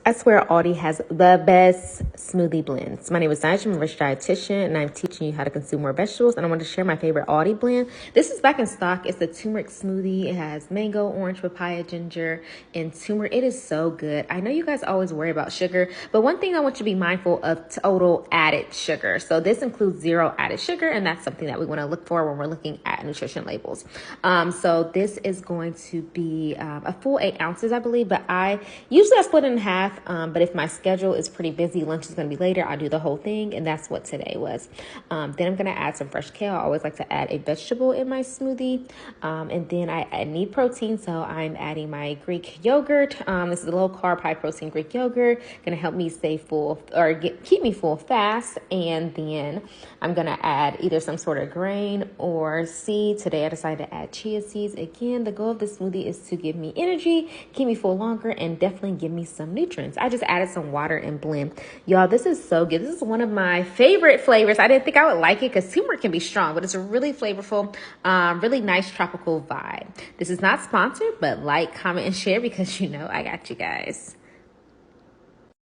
I swear Aldi has the best smoothie blends. My name is Nigel, I'm a registered dietitian, and I'm teaching you how to consume more vegetables. And I want to share my favorite Aldi blend. This is back in stock. It's the turmeric smoothie. It has mango, orange, papaya, ginger, and turmeric. It is so good. I know you guys always worry about sugar, but one thing I want you to be mindful of: total added sugar. So this includes 0 added sugar, and that's something that we want to look for when we're looking at nutrition labels. So this is going to be a full 8 ounces, I believe, but I split it in half. But if my schedule is pretty busy, lunch is going to be later, I'll do the whole thing. And that's what today was. Then I'm going to add some fresh kale. I always like to add a vegetable in my smoothie. And then I need protein. So I'm adding my Greek yogurt. This is a low carb, high protein Greek yogurt. Going to help me stay full or keep me full fast. And then I'm going to add either some sort of grain or seed. Today I decided to add chia seeds. Again, the goal of this smoothie is to give me energy, keep me full longer, and definitely give me some nutrients. I just added some water and blend. Y'all, this is so good. This is one of my favorite flavors. I didn't think I would like it because turmeric can be strong, but it's a really flavorful, really nice tropical vibe. This is not sponsored, but like, comment, and share because you know I got you guys.